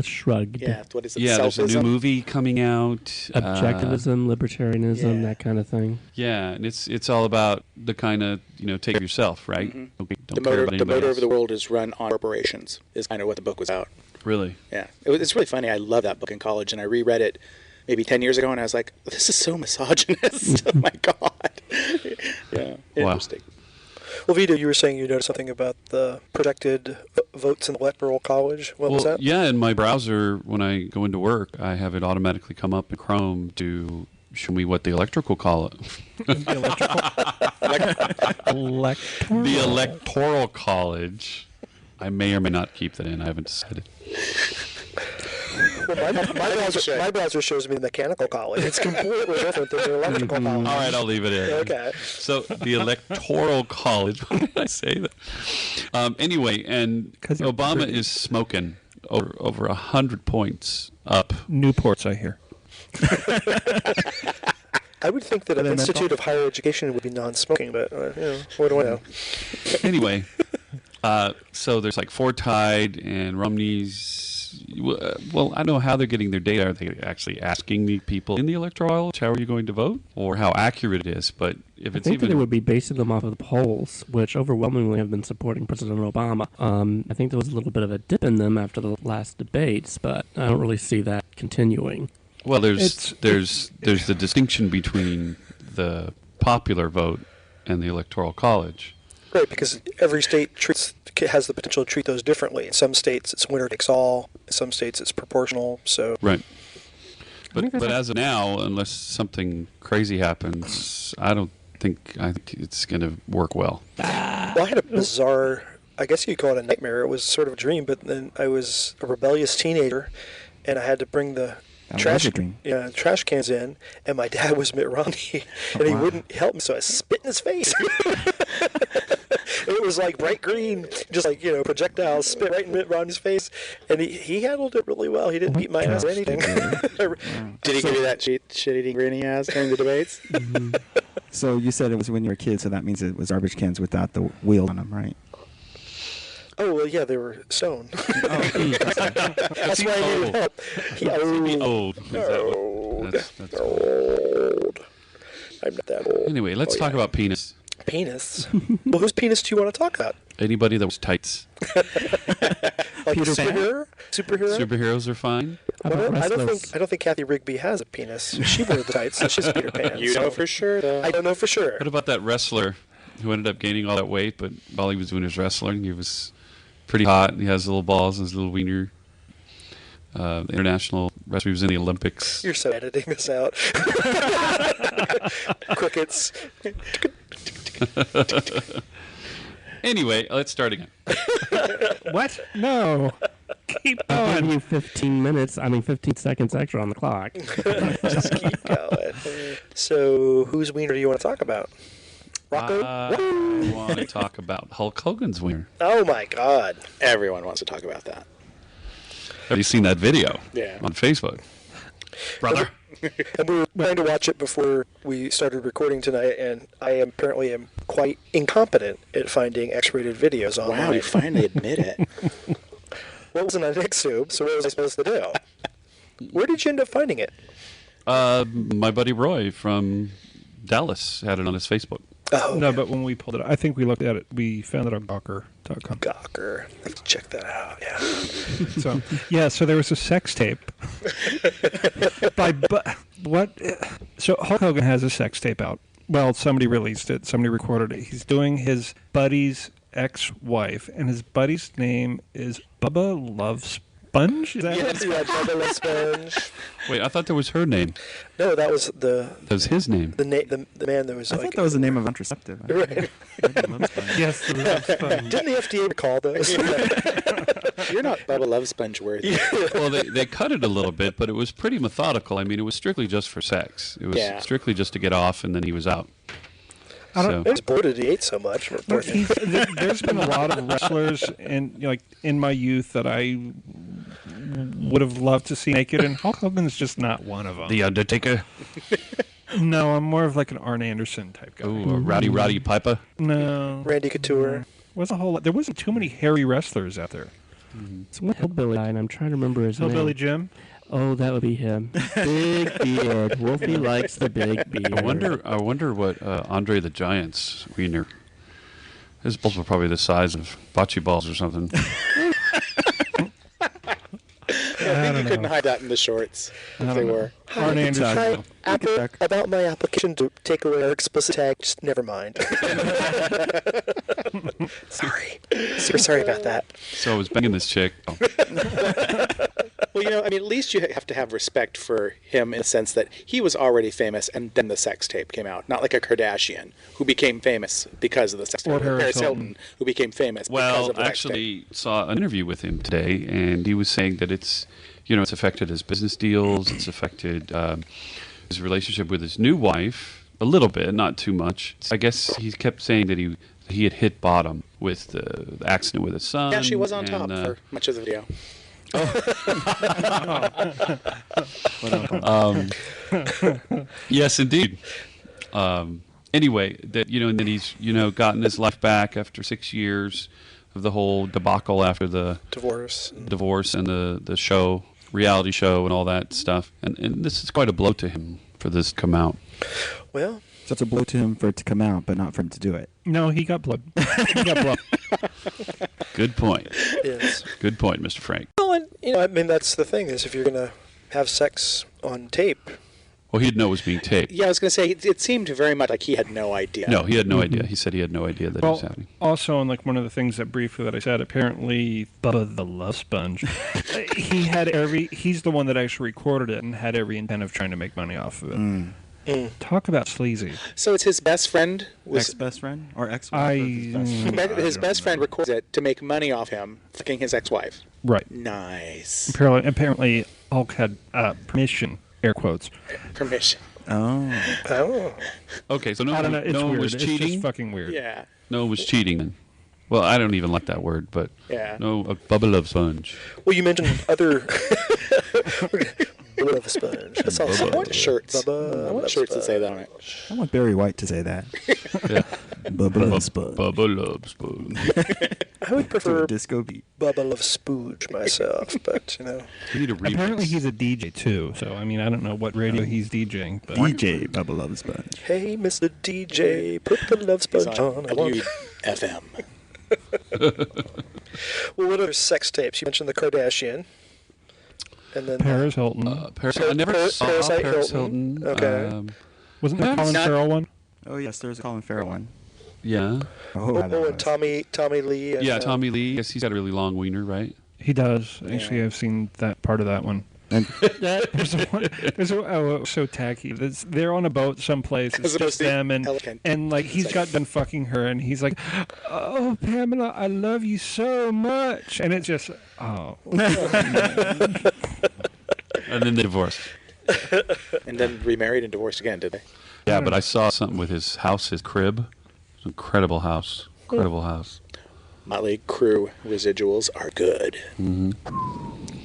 Shrugged. Yeah, what is it? Yeah, there's a new movie coming out. Objectivism, libertarianism, that kind of thing. Yeah, and it's all about the kind of, take care of yourself, right? Mm-hmm. Don't care about the anybody motor else. of the world is run on corporations, is kind of what the book was about. Really? Yeah. It's really funny. I love that book in college, and I reread it maybe 10 years ago, and I was like, this is so misogynist. Oh, my God. Yeah. Interesting. Well, Vito, you were saying you noticed something about the projected votes in the Electoral College. What was that? Yeah, in my browser, when I go into work, I have it automatically come up in Chrome to show me what the electoral college... The Electoral College. I may or may not keep that in. I haven't decided. Well, my browser shows me the mechanical college. It's completely different than the electrical college. All right, I'll leave it in. Okay. So the Electoral College. Why did I say that? Anyway, and Obama is smoking over 100 points up. Newports, I hear. I would think that an Institute of Higher Education would be non-smoking, but what do I know? Anyway, so there's like Fairtrade and Romney's. Well, I don't know how they're getting their data. Are they actually asking the people in the electoral college how are you going to vote, or how accurate it is? But if it's I think that they would be basing them off of the polls, which overwhelmingly have been supporting President Obama. I think there was a little bit of a dip in them after the last debates, but I don't really see that continuing. Well, there's the distinction between the popular vote and the electoral college. Right, because every state has the potential to treat those differently. In some states, it's winner takes all. In some states, it's proportional. So right. But as of now, unless something crazy happens, I think it's going to work well. Well, I had a bizarre, I guess you'd call it a nightmare. It was sort of a dream, but then I was a rebellious teenager, and I had to bring the trash cans in, and my dad was Mitt Romney, and he wouldn't help me, so I spit in his face. It was like bright green, just like, projectiles, spit right in Mitt Romney's face, and he handled it really well. He didn't beat my ass or anything. Did he give you that shit-eating grin he has during the debates? Mm-hmm. So you said it was when you were a kid, so that means it was garbage cans without the wheel on them, right? Oh, well, yeah, they were stone. That's why I needed help. Old. That's old. I'm not that old. Anyway, let's talk about penis. Penis? Well, whose penis do you want to talk about? Anybody that was tights. Like a superhero? Superheroes are fine. Well, I don't think Kathy Rigby has a penis. She wore the tights, so she's Peter Pan. You know for sure, though. I don't know for sure. What about that wrestler who ended up gaining all that weight, but while he was doing his wrestling, he was pretty hot, and he has little balls and his little wiener. The international wrestler, he was in the Olympics. You're so editing this out. Crickets. Anyway, let's start again. What? No. Keep I'll give going. you 15 seconds extra on the clock. Just keep going. So, whose wiener do you want to talk about? Rocco? I want to talk about Hulk Hogan's wiener. Oh, my God. Everyone wants to talk about that. Have you seen that video? Yeah. On Facebook? Brother. And we were trying to watch it before we started recording tonight, and I apparently am quite incompetent at finding X-rated videos online. Wow, you finally admit it. Well, it wasn't on Xtube, so what was I supposed to do? Where did you end up finding it? My buddy Roy from Dallas had it on his Facebook. Oh, No, but when we pulled it, I think we looked at it. We found it on Gawker.com. Gawker. Let's check that out. Yeah. So there was a sex tape. So Hulk Hogan has a sex tape out. Well, somebody released it. Somebody recorded it. He's doing his buddy's ex-wife, and his buddy's name is Bubba Love Sponge. Is that Yes, yeah, Bubba Love Sponge. Wait, I thought that was her name. No, that was That was his name. the man that was I like. thought that was the name of contraceptive. Right. Yes, the Love Sponge. Didn't the FDA recall those? You're not Bubba Love Sponge worthy. Well, they cut it a little bit, but it was pretty methodical. I mean, it was strictly just for sex. It was strictly just to get off, and then he was out. I was bored that he ate so much. There's been a lot of wrestlers in my youth that I would have loved to see naked, and Hulk Hogan's just not one of them. The Undertaker. No, I'm more of like an Arn Anderson type guy. Ooh, Rowdy Piper. No, Randy Couture. There wasn't too many hairy wrestlers out there. It's one hillbilly guy, and I'm trying to remember his Hillbilly name. Jim. Oh, that would be him. Big beard. Wolfie likes the big beard. I wonder what Andre the Giant's wiener. His balls were probably the size of bocce balls or something. I think you couldn't hide that in the shorts if they were. Arn Anderson. Hi, Apple, about my application to take away our explicit tag, just never mind. Sorry. Super sorry about that. So I was banging this chick. Oh. Well, at least you have to have respect for him in the sense that he was already famous and then the sex tape came out. Not like a Kardashian who became famous because of the sex tape. Or Paris Hilton who became famous because Well, of the I sex tape. actually saw an interview with him today, and he was saying that it's affected his business deals. It's affected his relationship with his new wife a little bit, not too much. I guess he kept saying that he had hit bottom with the accident with his son. Yeah, she was on and, top for much of the video. Yes, indeed. Anyway, and then he's gotten his life back after 6 years of the whole debacle after the Divorce and the reality show and all that stuff. And this is quite a blow to him for this to come out. Well, So it's a blow to him for it to come out, but not for him to do it. No, he got blood. He got blood. Good point. yes. Good point, Mr. Frank. Well, and that's the thing is if you're gonna have sex on tape. Well, he didn't know it was being taped. Yeah, I was going to say, it seemed very much like he had no idea. No, he had no idea. He said he had no idea that it was happening. Also, and one of the things that I said, apparently Bubba the Love Sponge, he's the one that actually recorded it and had every intent of trying to make money off of it. Talk about sleazy. So it's his best friend Ex-best friend? Or ex-wife? his best friend records it to make money off him fucking his ex-wife. Right. Nice. Apparently Hulk had permission, air quotes. Permission. Oh. Okay, so I don't know. It's no one weird. was It's cheating? just fucking weird. Yeah. No one was cheating then. Well, I don't even like that word, but Yeah. no, a Bubba Love Sponge. Well, you mentioned other. Bubba Love Sponge. That sounds I want shirts. Bubba I want Love shirts that say that on it. I want Barry White to say that. Yeah. Bubba Love Sponge. Bubba Love Sponge. I would To prefer a disco beat. Bubba Love Spooge myself, but We need a remix. Apparently he's a DJ too, so I don't know what radio he's DJing. But DJ Bubba Love Sponge. hey, Mr. DJ, put the Love He's Sponge on. I want. FM. Well, what other sex tapes? You mentioned the Kardashian, and then Paris Hilton. I never saw Parasite Paris Hilton. Hilton. Okay. Wasn't there a Colin not- Farrell one? Oh, yes, there's a Colin Farrell one. Yeah. Oh, that and was. Tommy Lee. And, Yeah, Tommy Lee. Yes, he's got a really long wiener, right? He does. Actually, I've seen that part of that one. And Oh, so tacky. They're on a boat someplace. It's As opposed just to them, and Elephant. he's got done fucking her, and he's like, "Oh, Pamela, I love you so much," and it's just, oh, And then they divorced. And then remarried and divorced again, did they? Yeah, but I saw something with his house, his crib. It's an incredible house. Incredible house. Motley Crue residuals are good.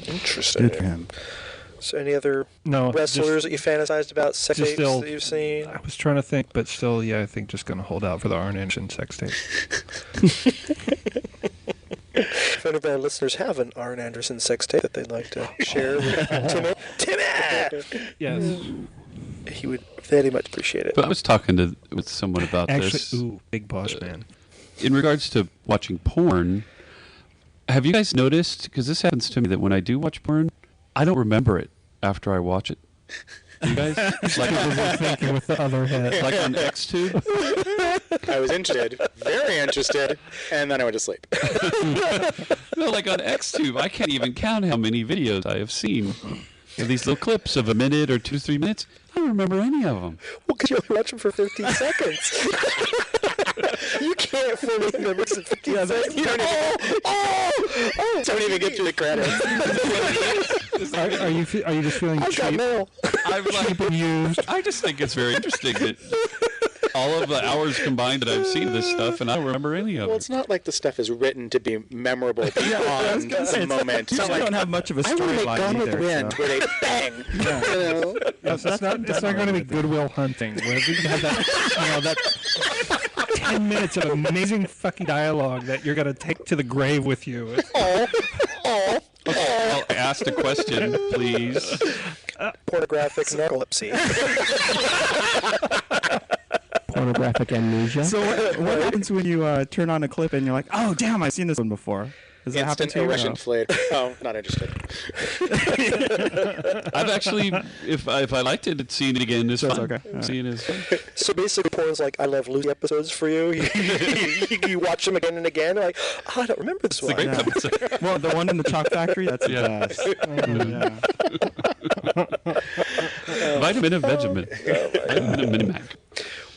Interesting. good for him. So, any other no, wrestlers that you fantasized about, sex just tapes still- that you've seen? I was trying to think, but still, yeah, I think just gonna hold out for the Arn Anderson sex tape. If any of our listeners have an Arn Anderson sex tape that they'd like to share with Timmy. Yes. he would very much appreciate it. But I was talking with someone about this. Ooh, big boss man. In regards to watching porn, have you guys noticed, because this happens to me, that when I do watch porn, I don't remember it after I watch it. You guys? Like, Thinking with the other head. like on Xtube? I was interested, very interested, and then I went to sleep. No, like on Xtube, I can't even count how many videos I have seen. These little clips of a minute or 2 to 3 minutes. I don't remember any of them. Well, because you only watch them for 15 seconds. You can't fully remember in 15 seconds. You don't even get through the credits. Are you just feeling I've got cheap? mail. I'm like, Cheap and used? I just think it's very interesting that all of the hours combined that I've seen this stuff, and I don't remember any of Well, it. it's not like the stuff is written to be memorable beyond the moment. It's not like, don't have much of a I want to make storyline Gone with the either. Wind, So. where they bang. You know? Yes, it's not going to be Goodwill Hunting, where we can have that 10 minutes of amazing fucking dialogue that you're going to take to the grave with you. I'll ask a question, please. Pornographic narcolepsy. Pornographic amnesia. So what happens when you turn on a clip and you're like, oh, damn, I've seen this one before? Does that happen Instant to you? erection flared. Oh, not interested. I've actually, if I liked it, seeing it again is So it's fun. okay. All right. Seeing it is fun. So basically, porn's like I Love Lucy episodes for you. You watch them again and again. You're like, oh, I don't remember this It's a one. great episode. Well, the one in the chalk factory, that's the Yeah. best. Yeah. Vitamin and Vegemin. Vitamin and Minimac.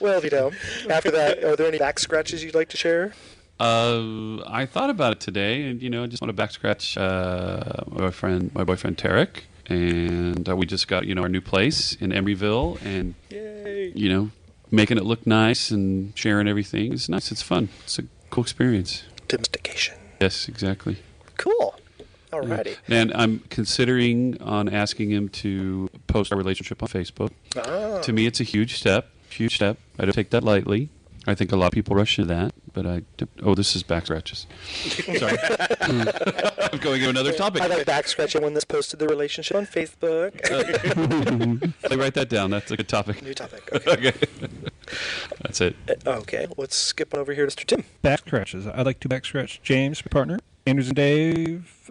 Well, Vito, after that, are there any back scratches you'd like to share? I thought about it today, and I just want to back scratch my boyfriend Tarek, and we just got our new place in Emeryville, and Yay. making it look nice and sharing everything. It's nice. It's fun. It's a cool experience. Domestication. Yes, exactly. Cool. Alrighty. And I'm considering on asking him to post our relationship on Facebook. Ah. To me, it's a huge step. Huge step. I don't take that lightly. I think a lot of people rush into that, but this is Backscratches. Sorry. I'm going to another topic. I like back scratching one that's posted the relationship on Facebook. I'll write that down. That's a good topic. New topic. Okay. Okay. That's it. Okay. Let's skip on over here to Mr. Tim. Back scratches. I'd like to back scratch James, my partner, Andrews and Dave.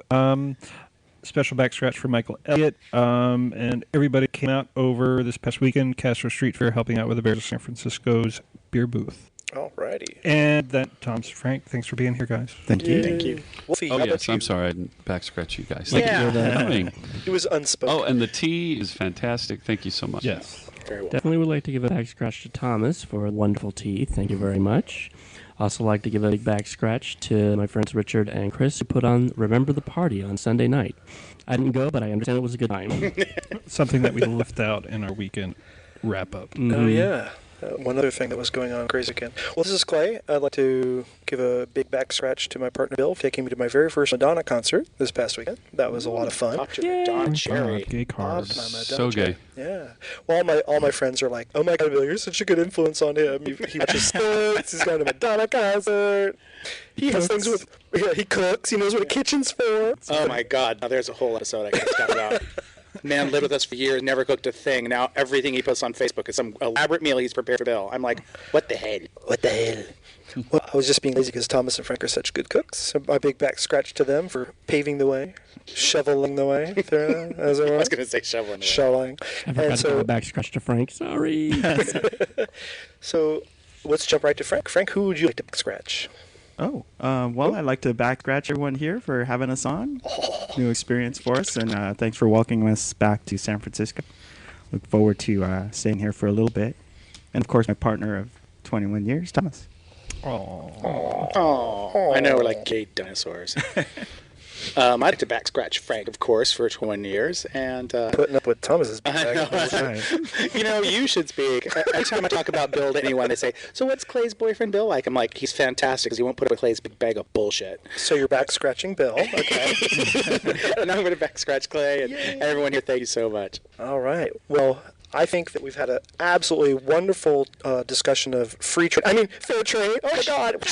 Special back scratch for Michael Elliott. And everybody came out over this past weekend, Castro Street Fair, helping out with the Bears of San Francisco's beer booth. Alrighty. And then Tom's Frank. Thanks for being here, guys. Thank you. Thank you. Wolfie, Oh, how yes. about you? I'm sorry. I didn't back scratch you guys. Yeah. Thank you for coming. It was unspoken. Oh, and the tea is fantastic. Thank you so much. Yes. Very well. Definitely would like to give a back scratch to Thomas for wonderful tea. Thank you very much. Also like to give a big back scratch to my friends Richard and Chris who put on Remember the Party on Sunday night. I didn't go, but I understand it was a good time. Something that we left out in our weekend wrap-up. Oh, yeah. One other thing that was going on crazy again. Well, this is Clay. I'd like to give a big back scratch to my partner Bill for taking me to my very first Madonna concert this past weekend. That was a lot of fun. Talk to the Don Cherry. Gay cards. So gay. Yeah. Well, all my friends are like, "Oh my God, Bill, you're such a good influence on him. He watches sports. He's going to a Madonna concert. He has things with. Yeah, he cooks. He knows what a kitchen's for." Oh my God! Now there's a whole episode I can't talk about. Man lived with us for years, never cooked a thing. Now everything he posts on Facebook is some elaborate meal he's prepared for Bill. I'm like, what the hell? What the hell? Well, I was just being lazy because Thomas and Frank are such good cooks. So my big back scratch to them for paving the way, shoveling the way, as it I were. was going to say shoveling. Shoveling. I forgot to give a back scratch to Frank. Sorry. So let's jump right to Frank. Frank, who would you like to back scratch? Oh, well, I'd like to back scratch everyone here for having us on. New experience for us, and thanks for welcoming us back to San Francisco. Look forward to staying here for a little bit. And, of course, my partner of 21 years, Thomas. Oh, I know we're like gay dinosaurs. I'd like to back scratch Frank, of course, for 21 years, and Putting up with Thomas's big I know. back. You should speak. Every time I talk about Bill to anyone, they say, "So what's Clay's boyfriend Bill like?" I'm like, "He's fantastic because he won't put up with Clay's big bag of bullshit." So you're back scratching Bill. Okay. And I'm going to back scratch Clay and everyone here. Thank you so much. All right. Well, I think that we've had an absolutely wonderful discussion of free trade. I mean, fair trade. Oh my God.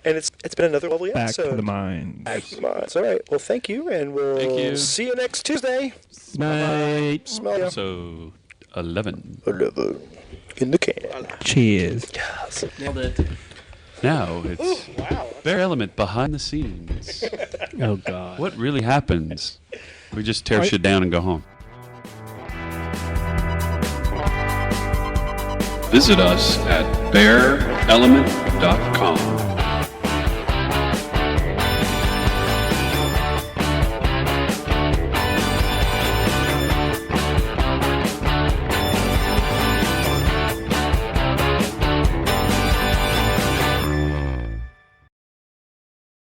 And it's been another lovely Back episode. to the mines. Back to the mines. All right. Well, thank you, and we'll Thank you. see you next Tuesday. Night. Smell ya. So 11. 11 in the can. Cheers. Yes. Nailed it. Now it's Bear Element behind the scenes. Oh, God. What really happens? We just tear shit down and go home. Visit us at bearelement.com.